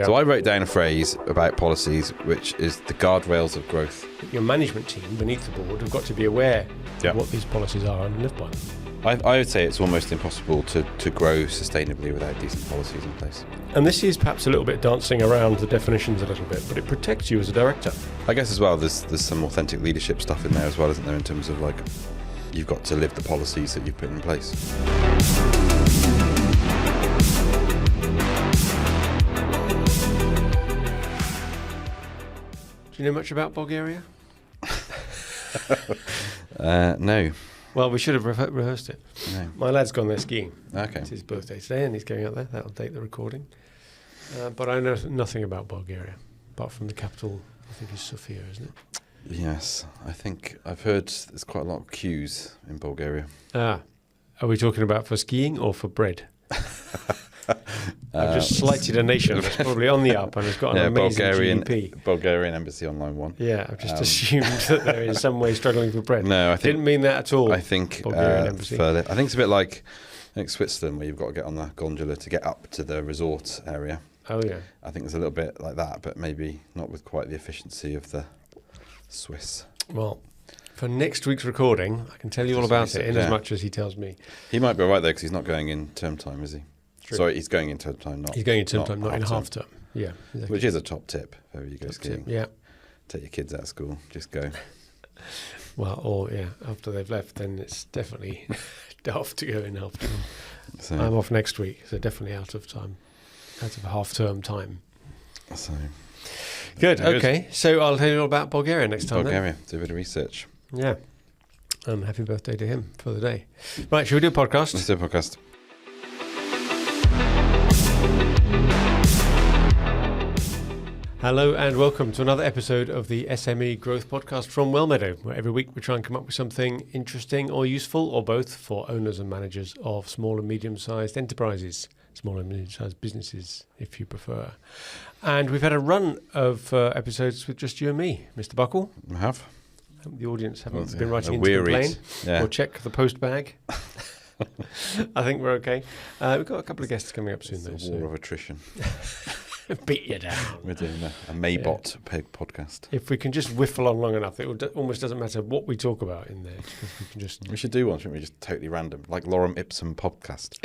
So I wrote down a phrase about policies, which is the guardrails of growth. Your management team beneath the board have got to be aware of what these policies are and live by them. I would say it's almost impossible to grow sustainably without decent policies in place. And this is perhaps a little bit dancing around the definitions a little bit, but it protects you as a director. I guess as well, there's some authentic leadership stuff in there as well, isn't there, in terms of like, you've got to live the policies that you've put in place. Do you know much about Bulgaria? No. Well, we should have rehearsed it. No. My lad's gone there skiing. Okay. It's his birthday today and he's going out there. That'll date the recording. But I know nothing about Bulgaria, apart from the capital, I think is Sofia, isn't it? Yes. I think I've heard there's quite a lot of queues in Bulgaria. Are we talking about for skiing or for bread? I've just slighted a nation that's probably on the up and has got an amazing GDP. Bulgarian Embassy Online one. Yeah, I've just assumed that they're in some way struggling for bread. No, I didn't mean that at all. I think Bulgarian Embassy. I think it's a bit like Switzerland, where you've got to get on the gondola to get up to the resort area. Oh yeah. I think it's a little bit like that, but maybe not with quite the efficiency of the Swiss. Well, for next week's recording, I can tell you all about it in as much as he tells me. He might be all right though, because he's not going in term time, is he? True. Sorry, he's going in term time, not. He's going in term time, not in half term. Yeah, exactly. Which is a top tip if ever you go skiing. Yeah. Take your kids out of school, just go. Well, or after they've left, then it's definitely off to go in half term. So, I'm off next week, so definitely out of half term time. So good. Okay, so I'll tell you all about Bulgaria next time. Bulgaria, do a bit of research. Yeah. Happy birthday to him for the day. Right, should we do a podcast? Let's do a podcast. Hello and welcome to another episode of the SME Growth Podcast from Wellmeadow, where every week we try and come up with something interesting or useful, or both, for owners and managers of small and medium-sized enterprises, small and medium-sized businesses, if you prefer. And we've had a run of episodes with just you and me, Mr. Buckle. We have. The audience haven't been writing in to complain or check the post bag. I think we're okay. We've got a couple of guests coming up soon, though. It's a war of attrition. Beat you down. We're doing a Maybot podcast. If we can just whiffle on long enough, it almost doesn't matter what we talk about in there. We should do one, shouldn't we? Just totally random, like Lorem Ipsum podcast.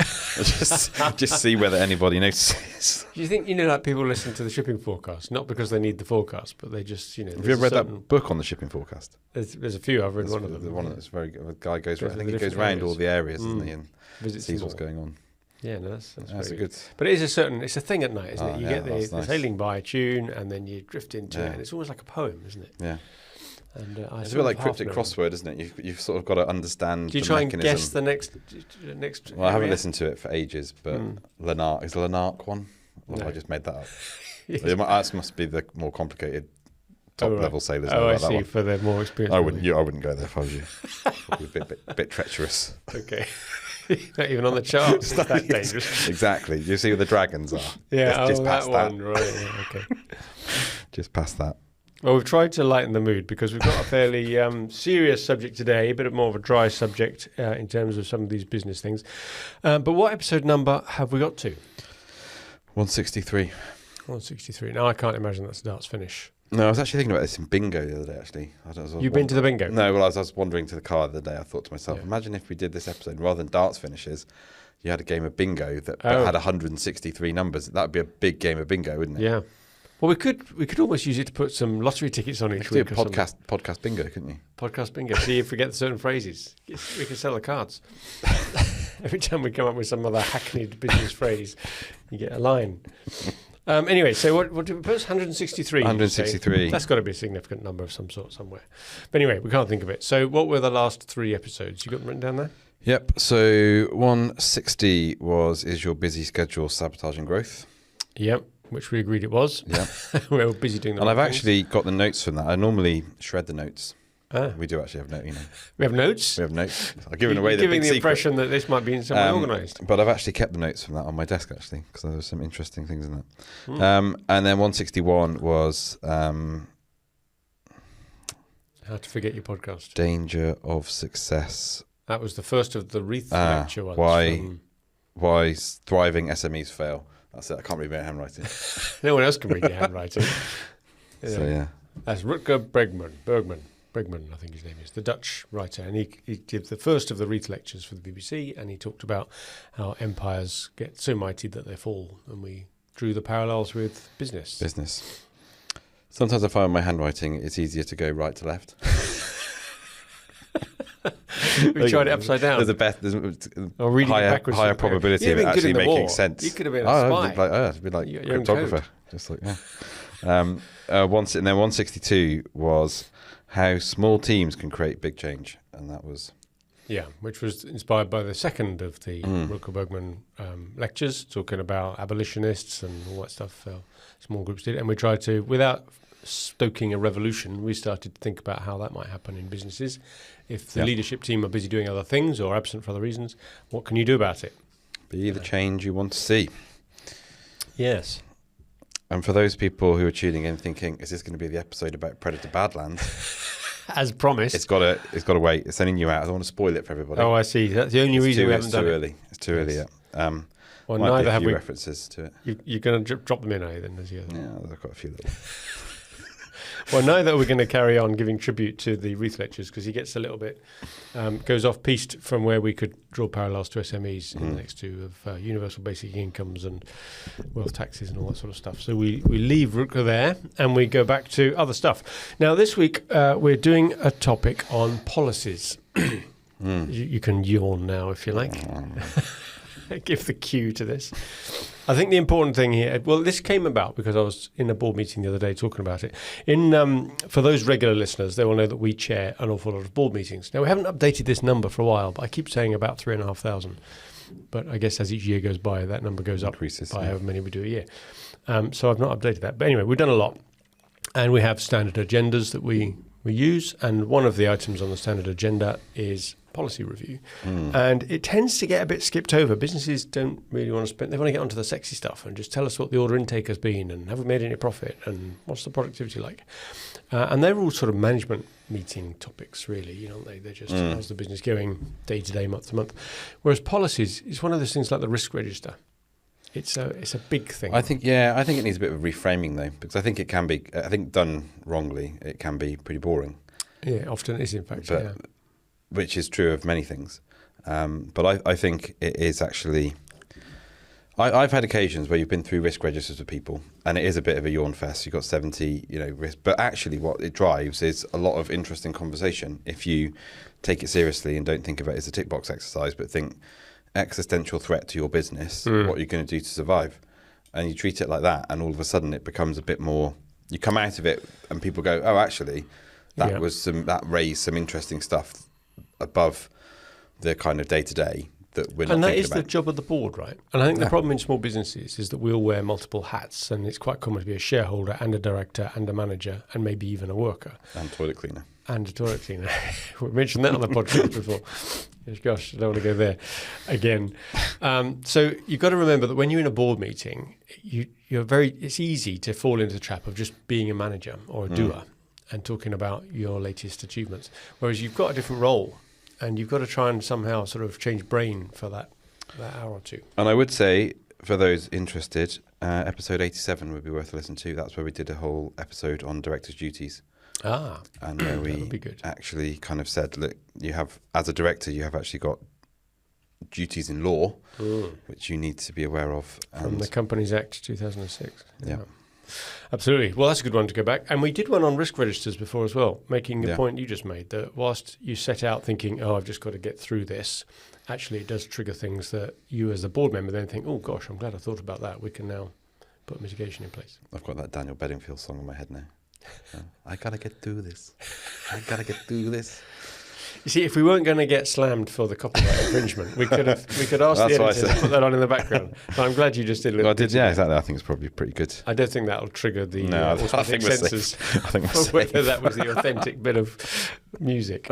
just see whether anybody notices. Do you think like people listen to the shipping forecast not because they need the forecast, but they just Have you ever read that book on the shipping forecast? There's a few. I've read one of them. The one that's very good. The guy goes. I think he goes around all the areas, doesn't he, and sees what's going on. Yeah, no, that's very good. But it's a thing at night, isn't it? You get the sailing by tune, and then you drift into it, and it's almost like a poem, isn't it? Yeah. And it's a bit like cryptic crossword, isn't it? You've sort of got to understand. Do you try and guess the next? Well, I haven't listened to it for ages, but Lanark is the Lanark one. Or no. I just made that up. That must be the more complicated top level sailors. Oh, I see. That one. For the more experienced. I wouldn't go there if I was you. Probably a bit treacherous. Okay. Not even on the charts. It's that dangerous. Exactly. You see where the dragons are. Yeah, just past that one. Right. Yeah, okay. Just past that. Well, we've tried to lighten the mood because we've got a fairly serious subject today, a bit more of a dry subject in terms of some of these business things. But what episode number have we got to? 163. 163. Now, I can't imagine that starts finish. No, I was actually thinking about this in bingo the other day, actually. You've been to the bingo? No, well, I was wandering to the car the other day. I thought to myself, imagine if we did this episode, rather than darts finishes, you had a game of bingo that had 163 numbers. That would be a big game of bingo, wouldn't it? Yeah. Well, we could almost use it to put some lottery tickets on each week. Do a podcast bingo, couldn't you? Podcast bingo. See if we get certain phrases. We can sell the cards. Every time we come up with some other hackneyed business phrase, you get a line. Anyway, so what did we put? 163. 163. That's got to be a significant number of some sort somewhere. But anyway, we can't think of it. So what were the last 3 episodes? You got them written down there? Yep. So 160 is your busy schedule sabotaging growth? Yep, which we agreed it was. Yeah. We were busy doing that. And I've actually got the notes from that. I normally shred the notes. We do actually have notes, We have notes? We have notes. I've given away the big secret. Giving the impression that this might be in some way organised. But I've actually kept the notes from that on my desk, actually, because there were some interesting things in that. And then 161 was... how to forget your podcast. Danger of success. That was the first of the Wreath lecture ones. Why thriving SMEs fail. That's it. I can't read my own handwriting. No one else can read your handwriting. So yeah. That's Rutger Bregman, I think his name is, the Dutch writer, and he did the first of the Reith lectures for the BBC, and he talked about how empires get so mighty that they fall, and we drew the parallels with business. Sometimes I find my handwriting, it's easier to go right to left. We tried it upside down. There's higher probability of it actually making sense. You could have been a spy. I'd be like cryptographer. Just like, and then 162 was how small teams can create big change. And that was... Yeah, which was inspired by the second of the Rutger Bregman lectures, talking about abolitionists and all that stuff small groups did. And we tried to, without stoking a revolution, we started to think about how that might happen in businesses. If the leadership team are busy doing other things or absent for other reasons, what can you do about it? Be the change you want to see. Yes. And for those people who are tuning in thinking, is this going to be the episode about Predator Badlands? As promised. It's got to wait. It's only new out. I don't want to spoil it for everybody. Oh, I see. That's the only reason we haven't done it. It's too early yet. Well, might neither be a have few we. References to it. You're going to drop them in, are you, then? Yeah, I've got a few little. Well, neither are we going to carry on giving tribute to the Reith lectures, because he gets a little bit, goes off-piste from where we could draw parallels to SMEs in the next two of universal basic incomes and wealth taxes and all that sort of stuff. So we leave Rutger there and we go back to other stuff. Now, this week we're doing a topic on policies. You can yawn now if you like. Give the cue to this. I think the important thing here, well, this came about because I was in a board meeting the other day talking about it. For those regular listeners, they will know that we chair an awful lot of board meetings. Now, we haven't updated this number for a while, but I keep saying about 3,500. But I guess as each year goes by, that number goes up by however many we do a year. So I've not updated that. But anyway, we've done a lot. And we have standard agendas that we use. And one of the items on the standard agenda is policy review. And it tends to get a bit skipped over. Businesses don't really want to spend, they want to get onto the sexy stuff and just tell us what the order intake has been and have we made any profit and what's the productivity like. And they're all sort of management meeting topics, really, aren't they? They're just how's the business going day to day, month to month. Whereas policies is one of those things like the risk register. It's a big thing. I think it needs a bit of reframing though, because I think it can be, done wrongly, it can be pretty boring. Yeah, often it is in fact, which is true of many things. But I think it is actually... I've had occasions where you've been through risk registers with people, and it is a bit of a yawn fest. You've got 70, risk. But actually what it drives is a lot of interesting conversation. If you take it seriously and don't think of it as a tick box exercise, but think existential threat to your business, what you're going to do to survive. And you treat it like that, and all of a sudden it becomes a bit more... You come out of it and people go, oh, actually, that raised some interesting stuff above the kind of day-to-day that we're not thinking about. And that is the job of the board, right? And I think the problem in small businesses is that we all wear multiple hats, and it's quite common to be a shareholder and a director and a manager and maybe even a worker. And toilet cleaner. We mentioned that on the podcast before. Gosh, I don't want to go there again. So you've got to remember that when you're in a board meeting, it's easy to fall into the trap of just being a manager or a doer and talking about your latest achievements. Whereas you've got a different role and you've got to try and somehow sort of change brain for that hour or two. And I would say, for those interested, episode 87 would be worth a listen to. That's where we did a whole episode on directors' duties. And where we actually kind of said, look, you have, as a director, you have actually got duties in law, which you need to be aware of. From the Companies Act 2006. Yeah. Absolutely. Well, that's a good one to go back. And we did one on risk registers before as well, making the point you just made, that whilst you set out thinking, I've just got to get through this, actually it does trigger things that you as a board member then think, oh gosh, I'm glad I thought about that. We can now put mitigation in place. I've got that Daniel Bedingfield song in my head now. I got to get through this. I got to get through this. You see, if we weren't going to get slammed for the copyright infringement, we could ask the editor to put that on in the background. But I'm glad you just did a little bit. Yeah, exactly. I think it's probably pretty good. I don't think that'll trigger the automatic censors. I think we're safe. Whether that was the authentic bit of music.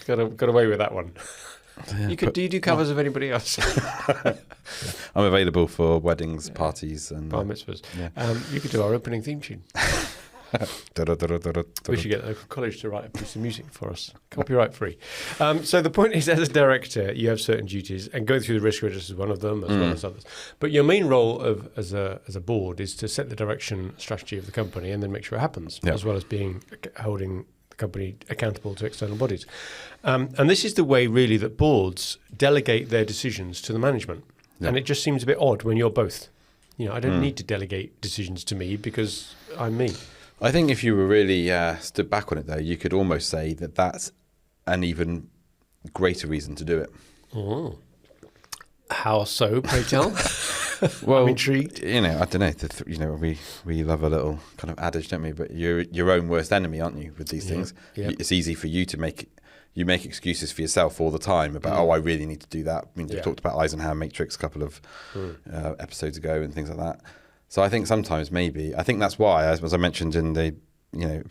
Got away with that one. Yeah, do you do covers of anybody else? I'm available for weddings, parties, and bar mitzvahs. Yeah. You could do our opening theme tune. We should get the local college to write a piece of music for us, copyright free. So the point is, as a director, you have certain duties, and going through the risk register is one of them, as well as others. But your main role as a board is to set the direction, strategy of the company, and then make sure it happens, as well as holding the company accountable to external bodies. And this is the way, really, that boards delegate their decisions to the management. Yeah. And it just seems a bit odd when you're both. I don't need to delegate decisions to me because I'm me. I think if you were really stood back on it, though, you could almost say that that's an even greater reason to do it. Oh. How so, pray tell? Well, I'm intrigued. I don't know. We love a little kind of adage, don't we? But you're your own worst enemy, aren't you, with these things? Yeah. It's easy for you to make excuses for yourself all the time about, I really need to do that. We talked about Eisenhower Matrix a couple of episodes ago and things like that. So I think sometimes I think that's why, as I mentioned in the,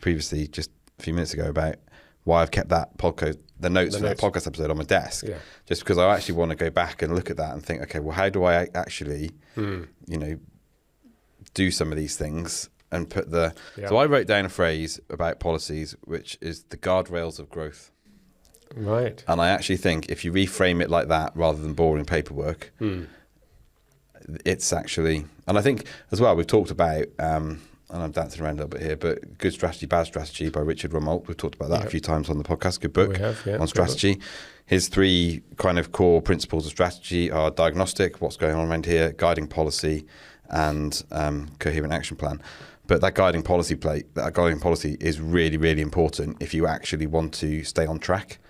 previously just a few minutes ago, about why I've kept that podcast, the notes for that podcast episode on my desk, just because I actually want to go back and look at that and think, okay, well, how do I actually, do some of these things and put So I wrote down a phrase about policies, which is the guardrails of growth. Right. And I actually think if you reframe it like that rather than boring paperwork, it's actually, and I think as well, we've talked about, and I'm dancing around a little bit here, but Good Strategy, Bad Strategy by Richard Rummold. We've talked about that a few times on the podcast. Good book on strategy. His 3 kind of core principles of strategy are diagnostic, what's going on around here, guiding policy, and coherent action plan. But that guiding policy is really, really important if you actually want to stay on track.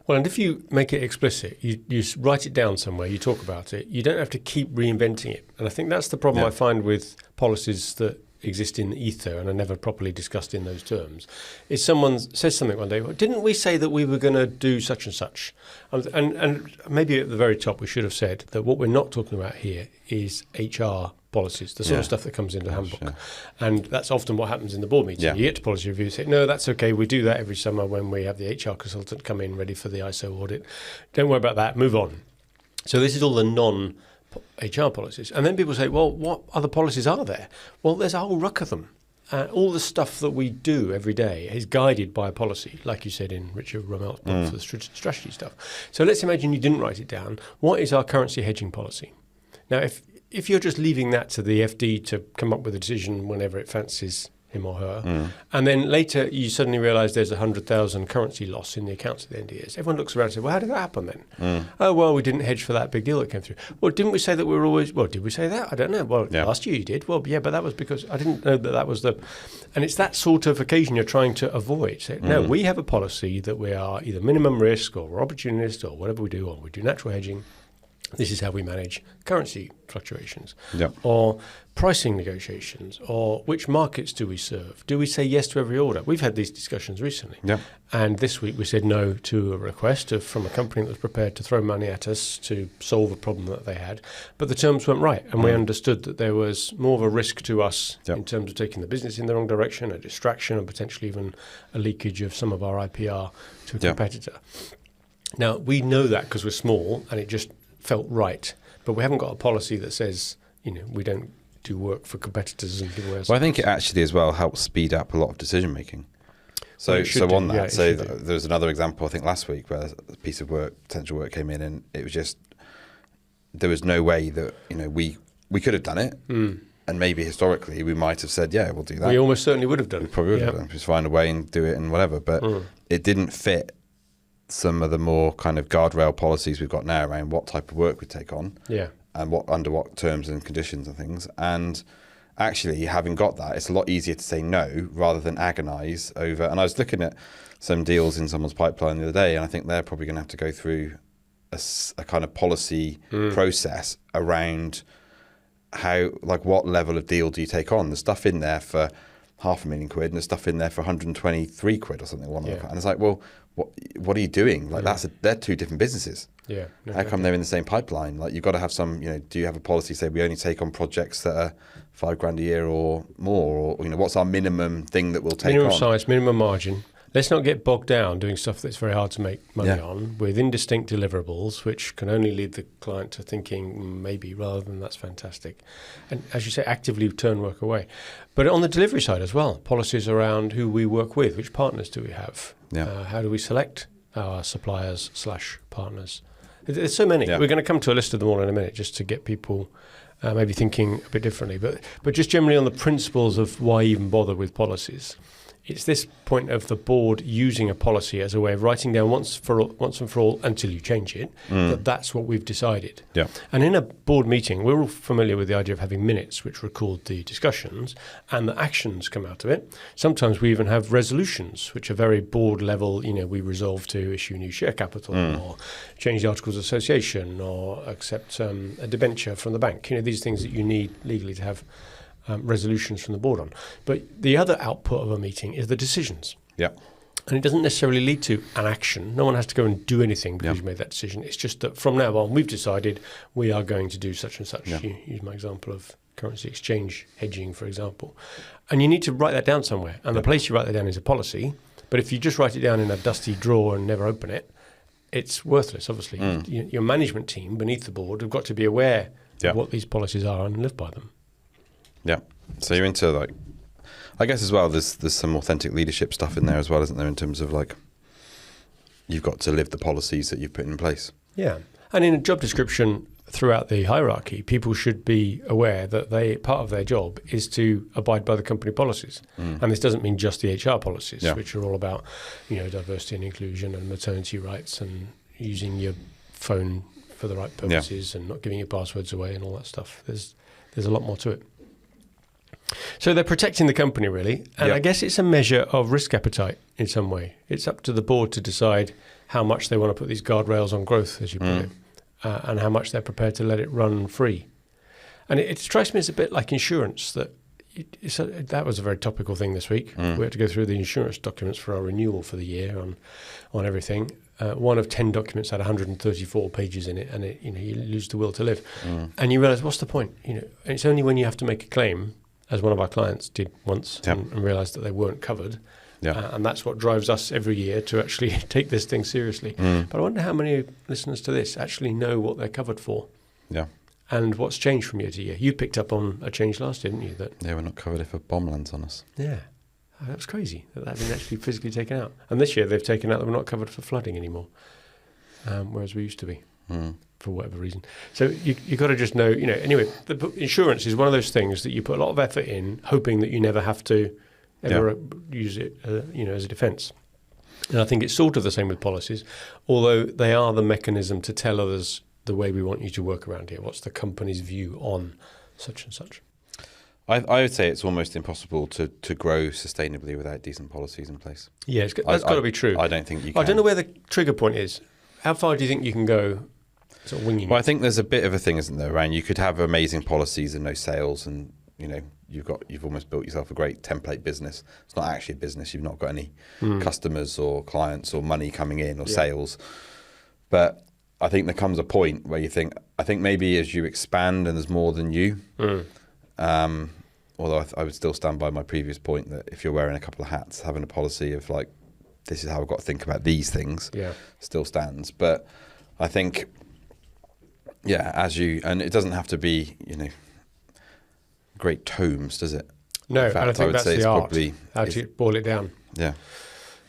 Well, and if you make it explicit, you write it down somewhere, you talk about it, you don't have to keep reinventing it. And I think that's the problem I find with policies that exist in the ether and are never properly discussed in those terms, is someone says something one day, well, didn't we say that we were going to do such and such? And maybe at the very top we should have said that what we're not talking about here is HR policies, the sort of stuff that comes into the handbook. Sure. And that's often what happens in the board meeting. You get to policy review and say, no, that's okay, we do that every summer when we have the HR consultant come in ready for the ISO audit. Don't worry about that, move on. So this is all the non-HR policies. And then people say, well, what other policies are there? Well, there's a whole ruck of them. All the stuff that we do every day is guided by a policy, like you said in Richard Rummeld's book for the strategy stuff. So let's imagine you didn't write it down. What is our currency hedging policy? Now, if you're just leaving that to the FD to come up with a decision whenever it fancies him or her, and then later you suddenly realise there's 100,000 currency loss in the accounts at the end of the year, everyone looks around and says, well, how did that happen then? Oh, well, we didn't hedge for that big deal that came through. Well, didn't we say that we were always... Well, did we say that? I don't know. Well, last year you did. Well, yeah, but that was because I didn't know that was the... And it's that sort of occasion you're trying to avoid. So, no, we have a policy that we are either minimum risk or we're opportunist or whatever we do, or we do natural hedging. This is how we manage currency fluctuations, or pricing negotiations, or which markets do we serve? Do we say yes to every order? We've had these discussions recently. And this week we said no to a request from a company that was prepared to throw money at us to solve a problem that they had. But the terms weren't right, and we understood that there was more of a risk to us in terms of taking the business in the wrong direction, a distraction, and potentially even a leakage of some of our IPR to a competitor. Now, we know that because we're small, and it just felt right, but we haven't got a policy that says, we don't do work for competitors and people else. Well, I think it actually as well helps speed up a lot of decision making. So on that, there was another example I think last week where a piece of work, potential work came in, and it was just, there was no way that we could have done it, and maybe historically we might have said, yeah, we'll do that. We almost certainly would have done. We probably would have done. Just find a way and do it and whatever, but it didn't fit some of the more kind of guardrail policies we've got now around what type of work we take on, and under what terms and conditions and things. And actually, having got that, it's a lot easier to say no rather than agonise over. And I was looking at some deals in someone's pipeline the other day, and I think they're probably going to have to go through a kind of policy process around how, like, what level of deal do you take on? There's stuff in there for £500,000 and there's stuff in there for 123 quid or something. And it's like, well, what are you doing? Like, they're 2 different businesses. How come they're in the same pipeline? Like, you've got to have some, do you have a policy say we only take on projects that are £5,000 a year or more? Or, what's our minimum thing that we'll take minimum on? Size, minimum margin. Let's not get bogged down doing stuff that's very hard to make money Yeah. on with indistinct deliverables, which can only lead the client to thinking maybe rather than that's fantastic. And as you say, actively turn work away. But on the delivery side as well, policies around who we work with, which partners do we have? Yeah. How do we select our suppliers / partners? There's so many. Yeah. We're going to come to a list of them all in a minute just to get people maybe thinking a bit differently. But just generally on the principles of why even bother with policies. It's this point of the board using a policy as a way of writing down once and for all until you change it, that that's what we've decided. Yeah. And in a board meeting, we're all familiar with the idea of having minutes which record the discussions and the actions come out of it. Sometimes we even have resolutions, which are very board level. We resolve to issue new share capital or change the Articles of Association or accept a debenture from the bank. These things that you need legally to have resolutions from the board on. But the other output of a meeting is the decisions. Yeah. And it doesn't necessarily lead to an action. No one has to go and do anything because you made that decision. It's just that from now on, we've decided we are going to do such and such. Yeah. Use my example of currency exchange hedging, for example. And you need to write that down somewhere. And the place you write that down is a policy. But if you just write it down in a dusty drawer and never open it, it's worthless, obviously. Your management team beneath the board have got to be aware of what these policies are and live by them. Yeah. So you're into I guess as well, there's some authentic leadership stuff in there as well, isn't there, in terms of you've got to live the policies that you've put in place. Yeah. And in a job description throughout the hierarchy, people should be aware that part of their job is to abide by the company policies. And this doesn't mean just the HR policies, which are all about, diversity and inclusion and maternity rights and using your phone for the right purposes and not giving your passwords away and all that stuff. There's a lot more to it. So they're protecting the company, really. And I guess it's a measure of risk appetite in some way. It's up to the board to decide how much they want to put these guardrails on growth, as you put it, and how much they're prepared to let it run free. And it strikes me as a bit like insurance. That was a very topical thing this week. We had to go through the insurance documents for our renewal for the year on everything. One of 10 documents had 134 pages in it, and you lose the will to live. And you realise, what's the point? And it's only when you have to make a claim, as one of our clients did once, and realised that they weren't covered. And that's what drives us every year to actually take this thing seriously. But I wonder how many listeners to this actually know what they're covered for. Yeah. And what's changed from year to year. You picked up on a change last, didn't you? We're not covered if a bomb lands on us. Yeah. That was crazy that had been actually physically taken out. And this year they've taken out that we're not covered for flooding anymore, whereas we used to be. For whatever reason. So you got to just know, anyway, the insurance is one of those things that you put a lot of effort in, hoping that you never have to ever use it, as a defence. And I think it's sort of the same with policies, although they are the mechanism to tell others the way we want you to work around here. What's the company's view on such and such? I would say it's almost impossible to grow sustainably without decent policies in place. Yeah, that's got to be true. I don't think you can. I don't know where the trigger point is. How far do you think you can go sort of winging it? Well, I think there's a bit of a thing, isn't there, around you could have amazing policies and no sales, and you've almost built yourself a great template business. It's not actually a business. You've not got any customers or clients or money coming in or sales. But I think there comes a point where you think, maybe as you expand and there's more than you, although I would still stand by my previous point that if you're wearing a couple of hats, having a policy of this is how I've got to think about these things still stands. But I think, and it doesn't have to be, great tomes, does it? No, in fact, and I think that's the art, how to boil it down. Yeah.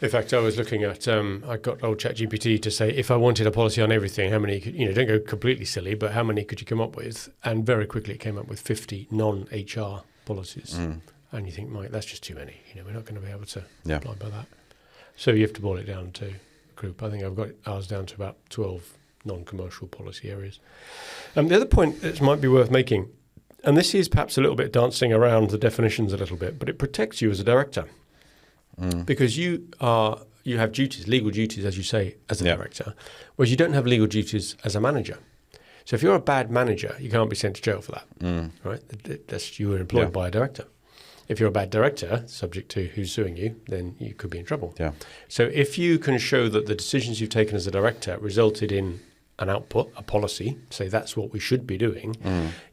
In fact, I was looking at, I got old ChatGPT to say, if I wanted a policy on everything, how many, don't go completely silly, but how many could you come up with? And very quickly it came up with 50 non-HR policies. And you think, Mike, that's just too many. We're not going to be able to apply by that. So you have to boil it down to a group. I think I've got ours down to about 12 non-commercial policy areas. The other point that might be worth making, and this is perhaps a little bit dancing around the definitions a little bit, but it protects you as a director. Because you have duties, legal duties, as you say, as a director, whereas you don't have legal duties as a manager. So if you're a bad manager, you can't be sent to jail for that, right? You were employed by a director. If you're a bad director, subject to who's suing you, then you could be in trouble. Yeah. So if you can show that the decisions you've taken as a director resulted in an output, a policy, say that's what we should be doing.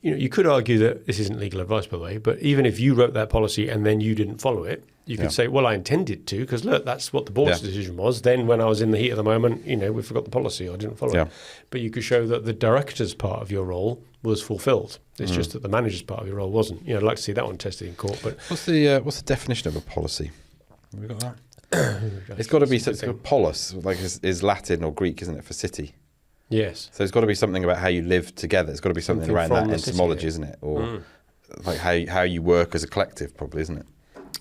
You could argue that this isn't legal advice, by the way, but even if you wrote that policy and then you didn't follow it, you could say, well, I intended to, because look, that's what the board's decision was. Then when I was in the heat of the moment, we forgot the policy or didn't follow it. But you could show that the director's part of your role was fulfilled. It's just that the manager's part of your role wasn't. I'd like to see that one tested in court. But what's the definition of a policy? Have we got that? It's got to be something. Polis, like is Latin or Greek, isn't it, for city? Yes. So it's got to be something about how you live together. It's got to be something around that etymology, isn't it? Or like how you work as a collective, probably, isn't it?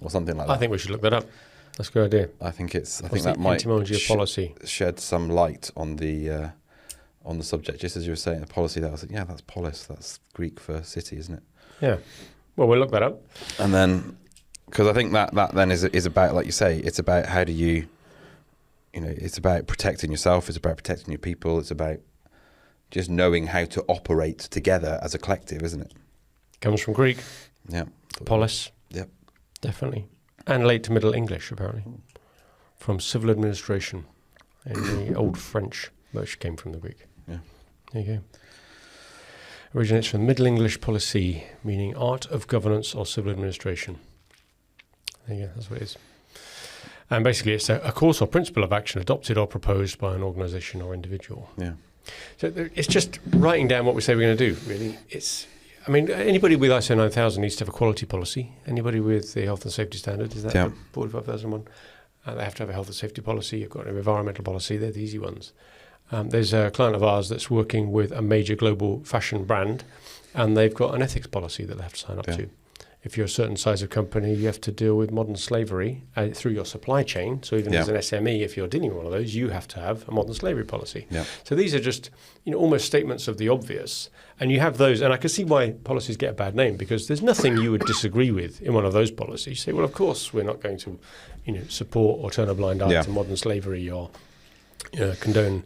Or something like that. I think we should look that up. That's a good idea. I think that might policy shed some light on the subject. Just as you were saying, the policy, that was that's polis. That's Greek for city, isn't it? Yeah. Well, we'll look that up. And then, because I think that then is about, like you say, it's about how do you, it's about protecting yourself. It's about protecting your people. It's about just knowing how to operate together as a collective, isn't it? Comes from Greek. Yeah. Polis. Yep. Definitely. And late to Middle English, apparently. From civil administration in the Old French, which came from the Greek. Yeah. There you go. Originates from Middle English policy, meaning art of governance or civil administration. There you go, that's what it is. And basically it's a course or principle of action adopted or proposed by an organisation or individual. Yeah. So it's just writing down what we say we're going to do, really. Anybody with ISO 9000 needs to have a quality policy. Anybody with the health and safety standard, is that the 45001? They have to have a health and safety policy. You've got an environmental policy. They're the easy ones. There's a client of ours that's working with a major global fashion brand, and they've got an ethics policy that they have to sign up to. If you're a certain size of company, you have to deal with modern slavery through your supply chain. So even as an SME, if you're dealing with one of those, you have to have a modern slavery policy. Yeah. So these are just almost statements of the obvious. And you have those, and I can see why policies get a bad name, because there's nothing you would disagree with in one of those policies. You say, well, of course, we're not going to support or turn a blind eye to modern slavery or condone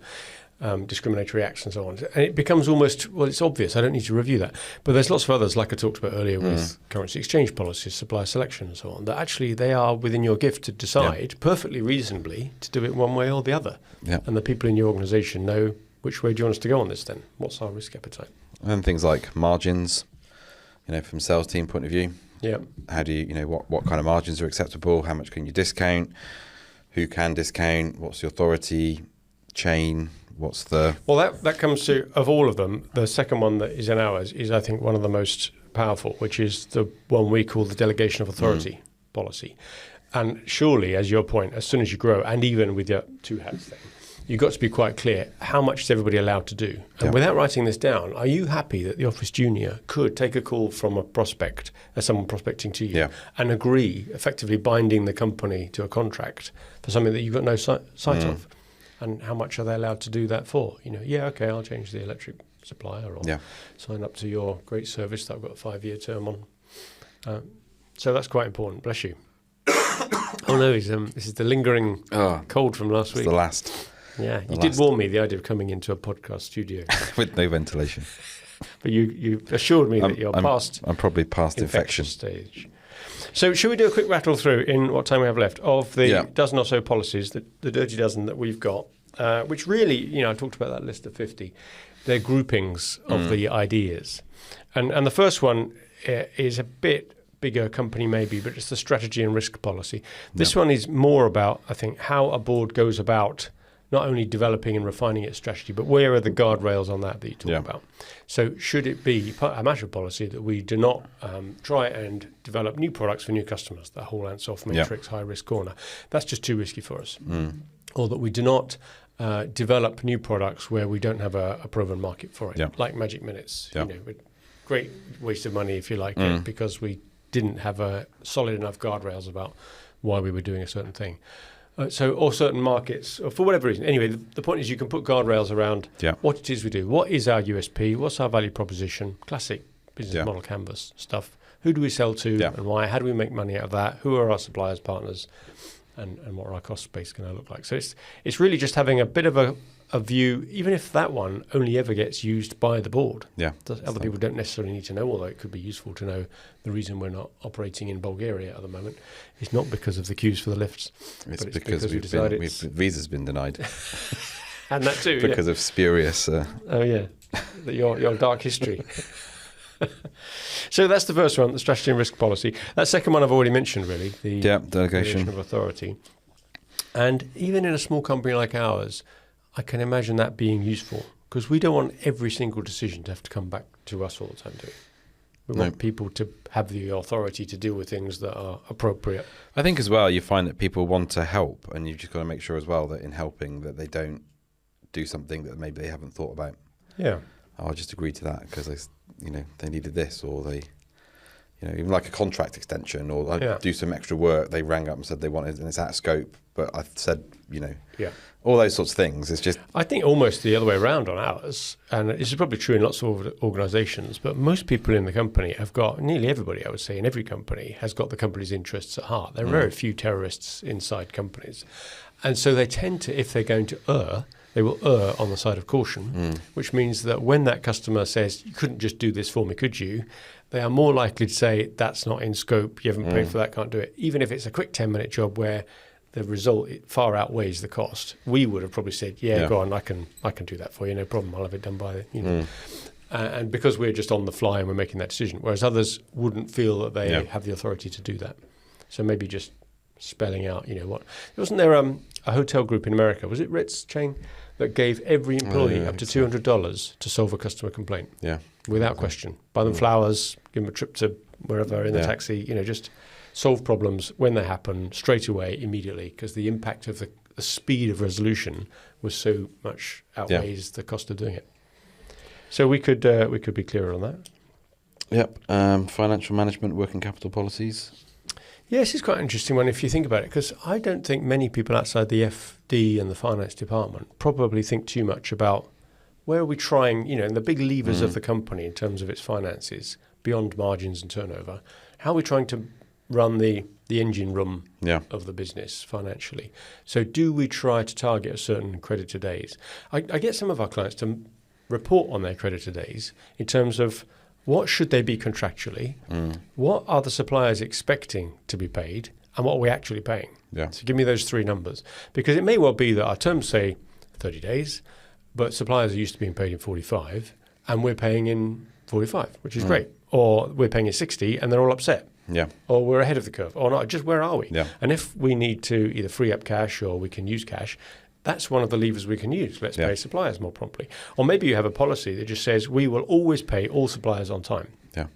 discriminatory acts and so on. And it becomes almost, it's obvious, I don't need to review that. But there's lots of others, like I talked about earlier with currency exchange policies, supplier selection and so on, that actually they are within your gift to decide perfectly reasonably to do it one way or the other. Yeah. And the people in your organisation know which way do you want us to go on this then? What's our risk appetite? And things like margins, from a sales team point of view. Yeah. How do you, what kind of margins are acceptable? How much can you discount? Who can discount? What's the authority chain? What's the... Well, that comes to, of all of them, the second one that is in ours is, I think, one of the most powerful, which is the one we call the delegation of authority policy. And surely, as your point, as soon as you grow, and even with your two hats thing, you've got to be quite clear, how much is everybody allowed to do? And without writing this down, are you happy that the office junior could take a call from a prospect, as someone prospecting to you, and agree, effectively binding the company to a contract for something that you've got no sight of? And how much are they allowed to do that for? Okay, I'll change the electric supplier or sign up to your great service that I've got a 5-year term on. So that's quite important. Bless you. Oh no, this is the lingering cold from last week. It's the last. Yeah, you did warn me the idea of coming into a podcast studio. With no ventilation. But you assured me that you're past... I'm probably past infection stage. So should we do a quick rattle through in what time we have left of the dozen or so policies, the dirty dozen that we've got, which really, I talked about that list of 50. They're groupings of the ideas. And the first one is a bit bigger company maybe, but it's the strategy and risk policy. This one is more about, I think, how a board goes about not only developing and refining its strategy, but where are the guardrails on that you talk about? So should it be a matter of policy that we do not try and develop new products for new customers, the whole Ansoff matrix high-risk corner? That's just too risky for us. Or that we do not develop new products where we don't have a proven market for it, like Magic Minutes. Great waste of money, if you like, because we didn't have a solid enough guardrails about why we were doing a certain thing. Or certain markets, or for whatever reason. Anyway, the point is you can put guardrails around what it is we do. What is our USP? What's our value proposition? Classic business model canvas stuff. Who do we sell to and why? How do we make money out of that? Who are our suppliers, partners? And what are our cost base going to look like? So it's really just having a bit of a view, even if that one only ever gets used by the board. Other people don't necessarily need to know, although it could be useful to know the reason we're not operating in Bulgaria at the moment is not because of the queues for the lifts. It's because we decided visa's been denied. And that too, because of spurious. Oh yeah, your dark history. So that's the first one, the strategy and risk policy. That second one I've already mentioned, really. The delegation of authority. And even in a small company like ours, I can imagine that being useful because we don't want every single decision to have to come back to us all the time, do we? We want people to have the authority to deal with things that are appropriate. I think as well, you find that people want to help, and you've just got to make sure as well that in helping that they don't do something that maybe they haven't thought about. Yeah. I'll just agree to that because they needed this, or they, even like a contract extension, or do some extra work. They rang up and said they wanted, and it's out of scope. But I said, all those sorts of things. It's just, I think almost the other way around on ours, and this is probably true in lots of organisations. But most people in the company have got, nearly everybody, I would say, in every company has got the company's interests at heart. There are very few terrorists inside companies, and so they tend to, if they're going to err, they will err on the side of caution, which means that when that customer says, you couldn't just do this for me, could you? They are more likely to say, that's not in scope, you haven't paid for that, can't do it. Even if it's a quick 10-minute job where the result far outweighs the cost, we would have probably said, go on, I can do that for you, no problem, I'll have it done by, and because we're just on the fly and we're making that decision, whereas others wouldn't feel that they have the authority to do that. So maybe just spelling out, what. Wasn't there a hotel group in America, was it Ritz chain, that gave every employee up to $200 to solve a customer complaint? Yeah. Without question. Buy them flowers, give them a trip to wherever in the taxi, just solve problems when they happen straight away, immediately, because the impact of the speed of resolution was so much outweighs the cost of doing it. So we could be clearer on that. Yep. Financial management, working capital policies. Yes, it's quite an interesting one if you think about it, because I don't think many people outside the FD and the finance department probably think too much about where are we trying, in the big levers of the company in terms of its finances, beyond margins and turnover, how are we trying to run the engine room of the business financially? So do we try to target a certain creditor days? I get some of our clients to report on their creditor days in terms of what should they be contractually, what are the suppliers expecting to be paid, and what are we actually paying? Yeah. So give me those three numbers. Because it may well be that our terms say 30 days, but suppliers are used to being paid in 45, and we're paying in 45, which is great. Or we're paying in 60, and they're all upset. Yeah. Or we're ahead of the curve. Or not, just where are we? Yeah. And if we need to either free up cash or we can use cash, that's one of the levers we can use. Let's pay suppliers more promptly. Or maybe you have a policy that just says we will always pay all suppliers on time. Yeah.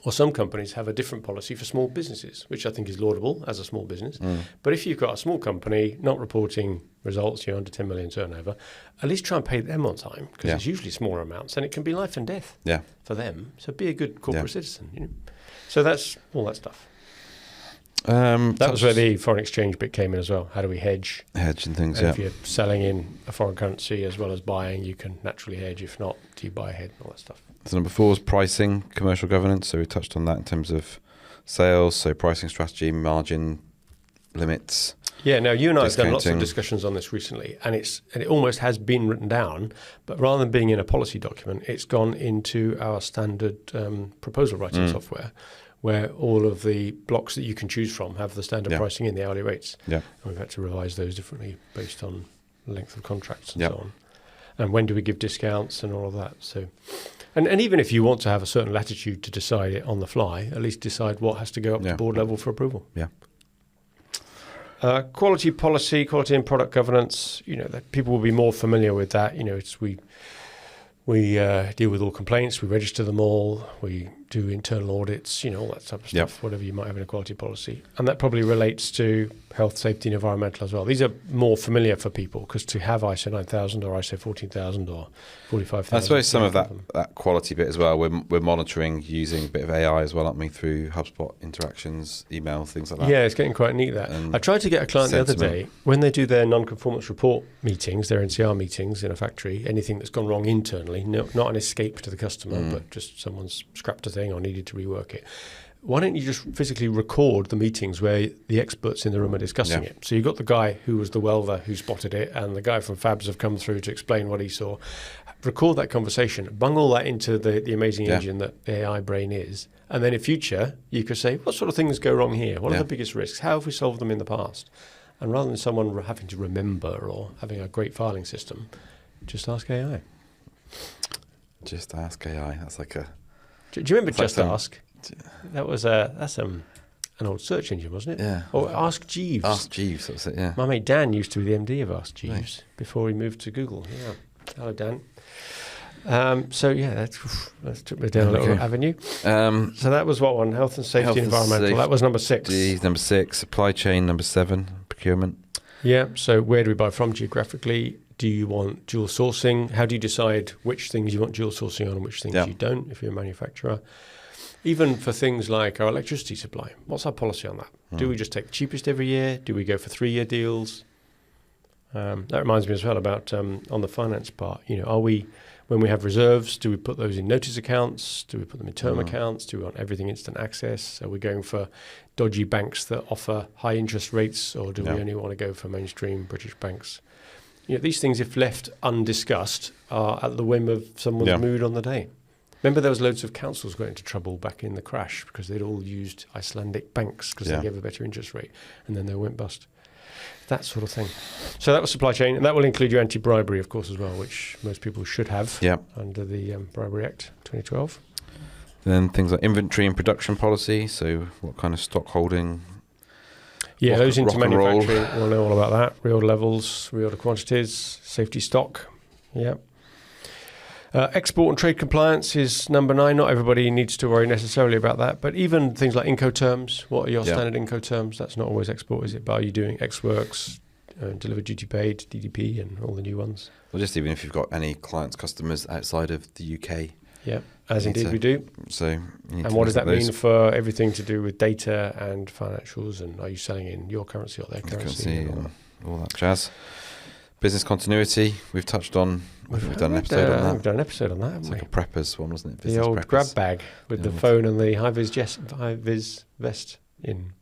Or some companies have a different policy for small businesses, which I think is laudable as a small business. But if you've got a small company not reporting results, you're under 10 million turnover, at least try and pay them on time, because it's usually smaller amounts and it can be life and death for them. So be a good corporate citizen. So that's all that stuff. That was where the foreign exchange bit came in as well. How do we hedge? Hedge and things, and if you're selling in a foreign currency as well as buying, you can naturally hedge. If not, do you buy ahead and all that stuff? So number 4 is pricing, commercial governance. So we touched on that in terms of sales. So pricing strategy, margin limits. Yeah, now you and I have done lots of discussions on this recently, and it almost has been written down, but rather than being in a policy document, it's gone into our standard proposal writing software, where all of the blocks that you can choose from have the standard pricing in, the hourly rates. Yeah. And we've had to revise those differently based on length of contracts and so on. And when do we give discounts and all of that. So, and even if you want to have a certain latitude to decide it on the fly, at least decide what has to go up to board level for approval. Yeah. Quality policy, quality and product governance, that people will be more familiar with that. It's we deal with all complaints, we register them all, we do internal audits, all that type of stuff, whatever you might have in a quality policy. And that probably relates to health, safety and environmental as well. These are more familiar for people because to have ISO 9000 or ISO 14000 or 45000. I suppose some of that quality bit as well, we're monitoring using a bit of AI as well, aren't we, through HubSpot interactions, email, things like that. Yeah, it's getting quite neat that. I tried to get a client the other day, when they do their non-conformance report meetings, their NCR meetings in a factory, anything that's gone wrong internally, not an escape to the customer, but just someone's scrapped a thing or needed to rework it. Why don't you just physically record the meetings where the experts in the room are discussing it? So you've got the guy who was the welder who spotted it and the guy from Fabs have come through to explain what he saw. Record that conversation, bung all that into the amazing engine that the AI brain is. And then in future, you could say, what sort of things go wrong here? What are the biggest risks? How have we solved them in the past? And rather than someone having to remember or having a great filing system, Just Ask AI. Just Ask AI. That's like a... Do you remember It's Just like Ask? That's an old search engine, wasn't it? Yeah. Or Ask Jeeves. Ask Jeeves, that was it, yeah. My mate Dan used to be the MD of Ask Jeeves Right. before he moved to Google. Yeah. Hello, Dan. So yeah, that took me down a little avenue. So that was what one? Health and safety, Health and environmental. That was number 6. Number 6. Supply chain, number 7. Procurement. Yeah. So where do we buy from geographically? Do you want dual sourcing? How do you decide which things you want dual sourcing on and which things you don't if you're a manufacturer? Even for things like our electricity supply, what's our policy on that? Do we just take the cheapest every year? Do we go for 3-year deals? That reminds me as well about on the finance part. Are we, when we have reserves, do we put those in notice accounts? Do we put them in term accounts? Do we want everything instant access? Are we going for dodgy banks that offer high interest rates, or do we only want to go for mainstream British banks? These things, if left undiscussed, are at the whim of someone's mood on the day. Remember there was loads of councils got into trouble back in the crash because they'd all used Icelandic banks because they gave a better interest rate, and then they went bust. That sort of thing. So that was supply chain, and that will include your anti-bribery, of course, as well, which most people should have under the Bribery Act 2012. Then things like inventory and production policy, so what kind of stock holding. Yeah, those into manufacturing, we'll know all about that. Reorder levels, reorder quantities, safety stock. Yeah. Export and trade compliance is number 9. Not everybody needs to worry necessarily about that, but even things like Incoterms. What are your standard Incoterms? That's not always export, is it? But are you doing ex-works, delivered duty paid, DDP, and all the new ones? Well, just even if you've got any clients, customers outside of the UK. Yeah, as indeed we do. So, and what does that mean for everything to do with data and financials? And are you selling in your currency or their currency? And all that jazz. Business continuity, we've touched on. We've done an episode on that. We've done an episode on that, haven't we? Like a preppers one, wasn't it? The old preppers. Grab bag with the phone and the high-vis vest in.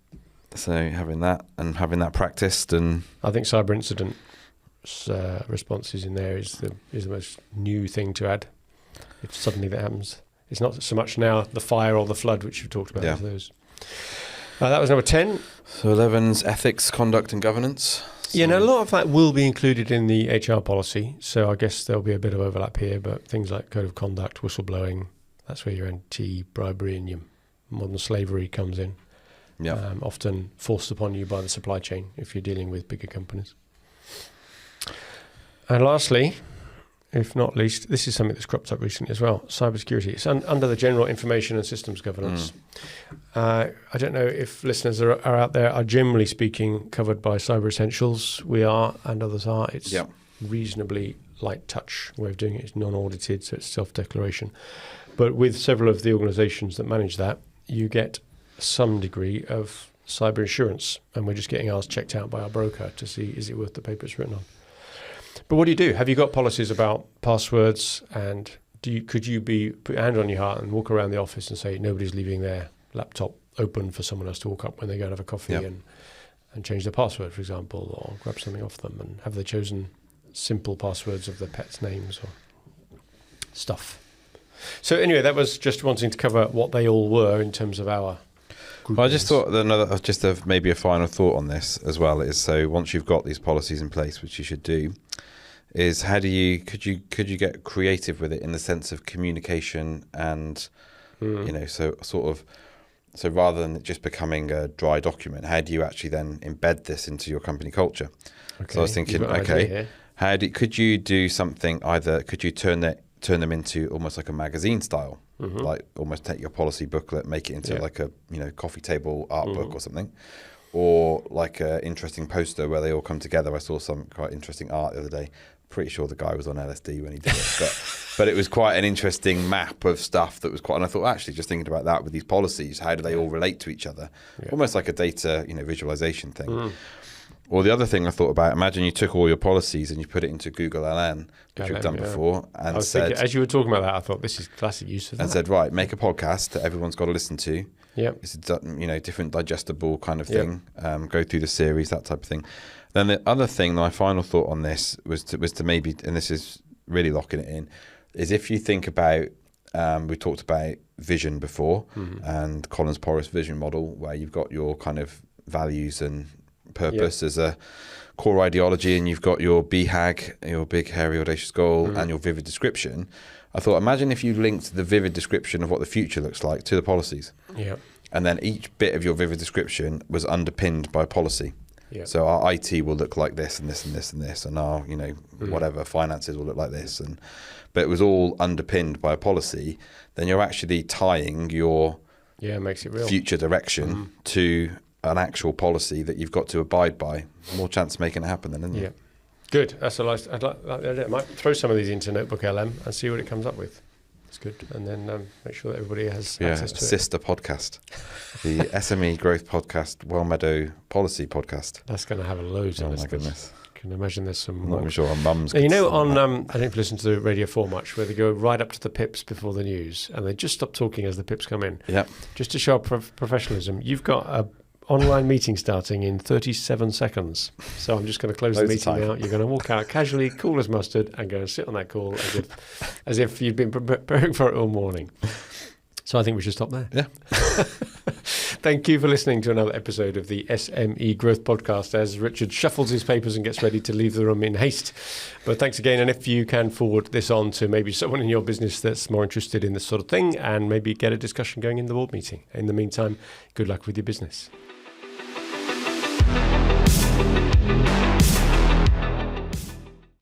So having that practiced, and I think cyber incident responses in there is the most new thing to add. If suddenly that happens, it's not so much now the fire or the flood, which you've talked about. As those. That was number 10. So 11's ethics, conduct, and governance. Yeah, now a lot of that will be included in the HR policy, so I guess there'll be a bit of overlap here, but things like code of conduct, whistleblowing, that's where your anti-bribery and your modern slavery comes in. Yeah. Often forced upon you by the supply chain if you're dealing with bigger companies. And lastly, if not least, this is something that's cropped up recently as well, cybersecurity. It's under the General Information and Systems Governance. I don't know if listeners are out there, are generally speaking covered by Cyber Essentials. We are, and others are. It's reasonably light touch way of doing it. It's non-audited, so it's self-declaration. But with several of the organisations that manage that, you get some degree of cyber insurance, and we're just getting ours checked out by our broker to see, is it worth the paper it's written on? But what do you do? Have you got policies about passwords, and could you put your hand on your heart and walk around the office and say nobody's leaving their laptop open for someone else to walk up when they go and have a coffee and change their password, for example, or grab something off them? And have they chosen simple passwords of their pets' names or stuff? So anyway, that was just wanting to cover what they all were in terms of our group. Well, I just thought that maybe a final thought on this as well is, so once you've got these policies in place, which you should do, is could you get creative with it in the sense of communication and so rather than it just becoming a dry document, how do you actually then embed this into your company culture? Okay. So I was thinking, could you do something, either could you turn them into almost like a magazine style, like almost take your policy booklet, make it into like a coffee table art book or something, or like an interesting poster where they all come together. I saw some quite interesting art the other day. Pretty sure the guy was on LSD when he did it, but it was quite an interesting map of stuff that was quite. And I thought, actually, just thinking about that with these policies, how do they all relate to each other? Almost like a data, visualization thing. Or the other thing I thought about, imagine you took all your policies and you put it into Google LN, which we've done before, and said, as you were talking about that, I thought this is classic use of that. And said, right, make a podcast that everyone's got to listen to. Yeah, it's a different digestible kind of thing. Go through the series, that type of thing. Then the other thing, my final thought on this was to maybe, and this is really locking it in, is if you think about, we talked about vision before, and Collins Porras vision model, where you've got your kind of values and purpose as a core ideology, and you've got your BHAG, your big, hairy, audacious goal, and your vivid description. I thought, imagine if you linked the vivid description of what the future looks like to the policies. Yeah. And then each bit of your vivid description was underpinned by policy. Yeah. So our IT will look like this and this and this and this, and our, whatever, finances will look like this. But it was all underpinned by a policy. Then you're actually tying your makes it real. future direction to an actual policy that you've got to abide by. More chance of making it happen then, isn't it? Yeah. Good. That's a nice. I might throw some of these into Notebook LM and see what it comes up with. It's good. And then make sure that everybody has access to it. Sister podcast. The SME Growth Podcast, Wellmeadow Policy Podcast. That's going to have a load in Oh, this. my goodness. Can imagine there's some. I'm not even sure our mums. Now, you know, on I don't know if you listen to Radio 4 much, where they go right up to the pips before the news, and they just stop talking as the pips come in. Yeah. Just to show up professionalism, you've got a online meeting starting in 37 seconds. So I'm just going to close the meeting now. You're going to walk out casually, cool as mustard, and go and sit on that call as if you've been preparing for it all morning. So I think we should stop there. Yeah. Thank you for listening to another episode of the SME Growth Podcast as Richard shuffles his papers and gets ready to leave the room in haste. But thanks again. And if you can forward this on to maybe someone in your business that's more interested in this sort of thing, and maybe get a discussion going in the board meeting. In the meantime, good luck with your business.